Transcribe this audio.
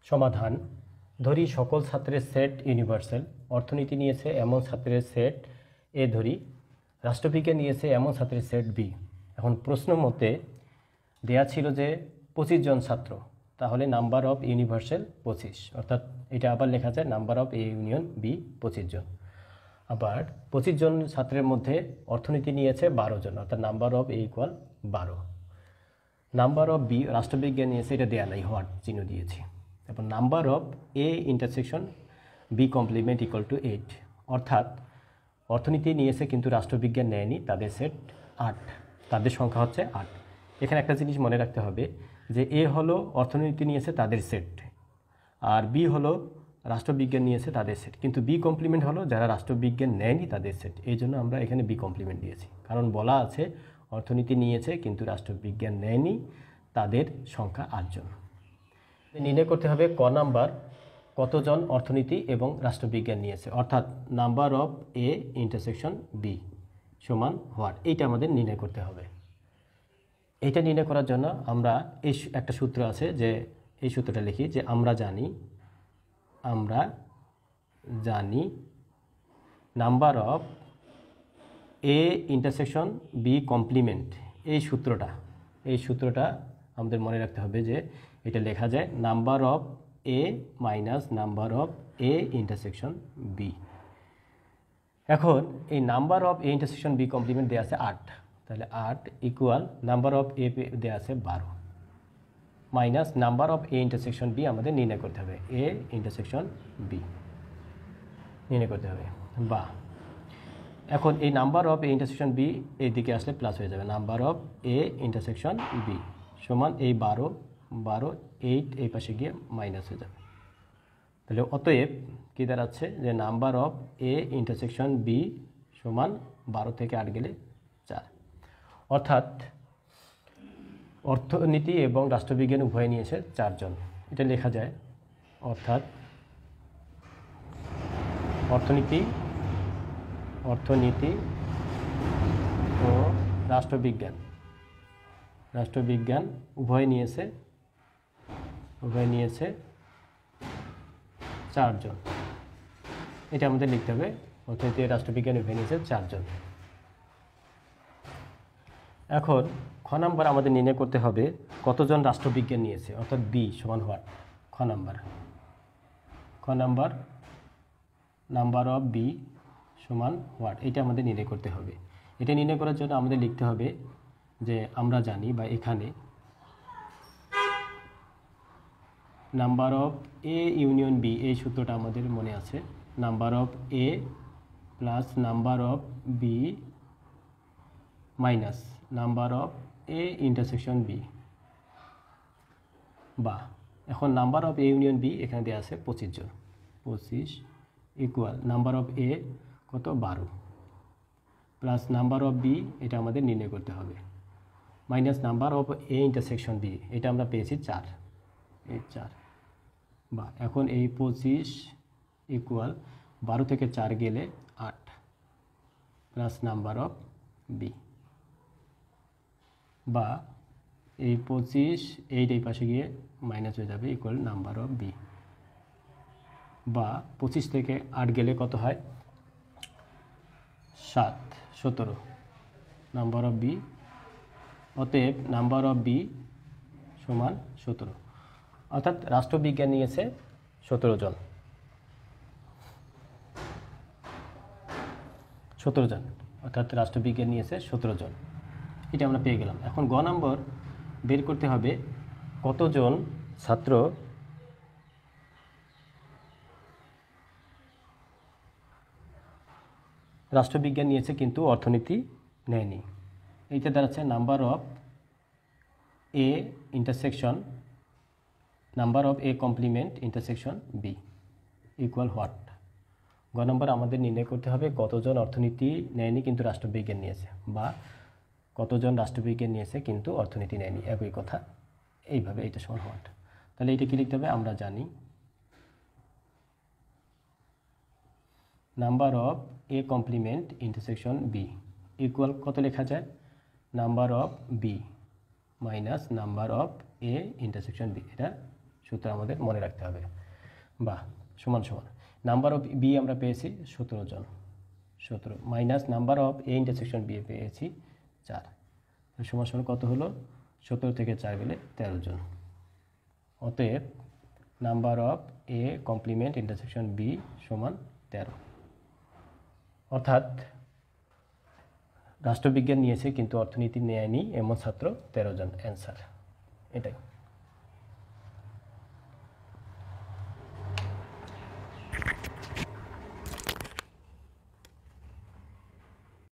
সমাধান। ধরি সকল ছাত্রের সেট ইউনিভার্সাল। অর্থনীতি নিয়েছে এমন ছাত্রের সেট এ ধরি, রাষ্ট্রবিজ্ঞান নিয়েছে এমন ছাত্রের সেট বি। এখন প্রশ্ন মতে দেয়া ছিল যে 25 জন ছাত্র, তাহলে নাম্বার অফ ইউনিভার্সাল 25, অর্থাৎ এটা আবার লেখা যায় number of A union B 25 জন। আবার 25 জন ছাত্রের মধ্যে অর্থনীতি নিয়েছে 12 জন, অর্থাৎ number of A equal 12। Number of B রাষ্ট্রবিজ্ঞান নিয়েছে, এটা দেয়া নাই, হোয়াট চিহ্ন দিয়েছি। তারপর number of A intersection B complement equal to 8, অর্থাৎ অর্থনীতি নিয়েছে কিন্তু রাষ্ট্রবিজ্ঞান নেয়নি, তাদের সেট 8, তাদের সংখ্যা হচ্ছে 8। এখানে একটা জিনিস মনে রাখতে হবে যে এ হলো অর্থনীতি নিয়েছে তাদের সেট, আর বি হলো রাষ্ট্রবিজ্ঞান নিয়েছে তাদের সেট, কিন্তু বি কমপ্লিমেন্ট হলো যারা রাষ্ট্রবিজ্ঞান নেয়নি তাদের সেট। এই জন্য আমরা এখানে বি কমপ্লিমেন্ট দিয়েছি, কারণ বলা আছে অর্থনীতি নিয়েছে কিন্তু রাষ্ট্রবিজ্ঞান নেয়নি, তাদের সংখ্যা 8 জন। নির্ণয় করতে হবে ক নাম্বার, কতজন অর্থনীতি এবং রাষ্ট্রবিজ্ঞান নিয়েছে, অর্থাৎ number of A intersection B সমান হোয়াট, এইটা আমাদের নির্ণয় করতে হবে। এইটা নির্ণয় করার জন্য আমরা এই একটা সূত্র আছে, যে এই সূত্রটা লিখি যে আমরা জানি number of A intersection B complement. এই সূত্রটা আমাদের মনে রাখতে হবে যে এটা লেখা যায় number of A minus number of A intersection B. এখন এই number of A intersection B complement দেওয়া আছে 8, তাহলে 8 ইকুয়াল নাম্বার অফ এ দেওয়া আছে 12 minus number of A intersection B আমাদের নির্ণয় করতে হবে, এ ইন্টারসেকশন বি নির্ণয় করতে হবে। বা এখন এই number of A intersection B এই দিকে আসলে প্লাস হয়ে যাবে, number of A intersection B সমান এই 12 8 এই পাশে গিয়ে মাইনাস হয়ে যাবে। তাহলে অতএব কী দাঁড়াচ্ছে যে number of A intersection B সমান 12 থেকে 8 গেলে 4, অর্থাৎ অর্থনীতি এবং রাষ্ট্রবিজ্ঞান উভয় নিয়েছে 4 জন। এটা লেখা যায় অর্থাৎ অর্থনীতি ও রাষ্ট্রবিজ্ঞান উভয় নিয়েছে 4 জন। এটা আমাদের লিখতে হবে, অর্থনীতি ও রাষ্ট্রবিজ্ঞান উভয় নিয়েছে 4 জন। এখন খ নাম্বার আমাদের নির্ণয় করতে হবে কতজন রাষ্ট্রবিজ্ঞান নিয়েছে, অর্থাৎ বি সমান হোয়াট। খ নাম্বার নাম্বার অফ বি সমান হোয়াট, এটা আমাদের নির্ণয় করতে হবে। এটা নির্ণয় করার জন্য আমাদের লিখতে হবে যে আমরা জানি, বা এখানে number of A union B, এই সূত্রটা আমাদের মনে আছে, number of A plus number of B minus number of A intersection B. বা এখন number of A union B এখানে দেওয়া আছে 25 জন, 25 ইকুয়াল নাম্বার অফ এ কত 12 প্লাস নাম্বার অফ বি, এটা আমাদের নির্ণয় করতে হবে, minus number of A intersection B, এটা আমরা পেয়েছি 4, এই 4। বা এখন এই 25 ইকুয়াল 12 থেকে 4 গেলে 8 প্লাস নাম্বার অফ বি। বা এই 25 এই পাশে গিয়ে মাইনাস হয়ে যাবে, ইকুয়াল নাম্বার অফ বি। বা 25 থেকে 8 গেলে কত হয় 7, 17 নাম্বার অফ বি। অতএব নাম্বার অফ বি সমান 17, অর্থাৎ রাষ্ট্রবিজ্ঞান নিয়েছে 17 জন, অর্থাৎ রাষ্ট্রবিজ্ঞান নিয়েছে 17 জন। এটা আমরা পেয়ে গেলাম। এখন গ নম্বর বের করতে হবে কতজন ছাত্র রাষ্ট্রবিজ্ঞান নিয়েছে কিন্তু অর্থনীতি নেয়নি। এইটা দাঁড়াচ্ছে number of A intersection number of A complement intersection B equal what. গ নম্বর আমাদের নির্ণয় করতে হবে কতজন অর্থনীতি নেয়নি কিন্তু রাষ্ট্রবিজ্ঞান নিয়েছে, বা কতজন রাষ্ট্রবিজ্ঞান নিয়েছে কিন্তু অর্থনীতি নেয়নি, একই কথা। এইভাবে এটা সমান হোয়াট। তাহলে এটা কি লিখতে হবে, আমরা জানি number of A complement intersection B equal কত লেখা যায়, number of B minus number of A intersection B, এটা সূত্র আমাদের মনে রাখতে হবে। বা সমান সমান নাম্বার অফ বি আমরা পেয়েছি 17 জন, 17 minus number of A intersection B পেয়েছি 4, সমান সমান কত হলো? 17 থেকে 4 গেলে 13 জন। অতএব number of A complement intersection B সমান 13। অর্থাৎ রাষ্ট্রবিজ্ঞান নিয়েছে কিন্তু অর্থনীতি নেয়নি এমন ছাত্র 13 জন, অ্যান্সার এটাই।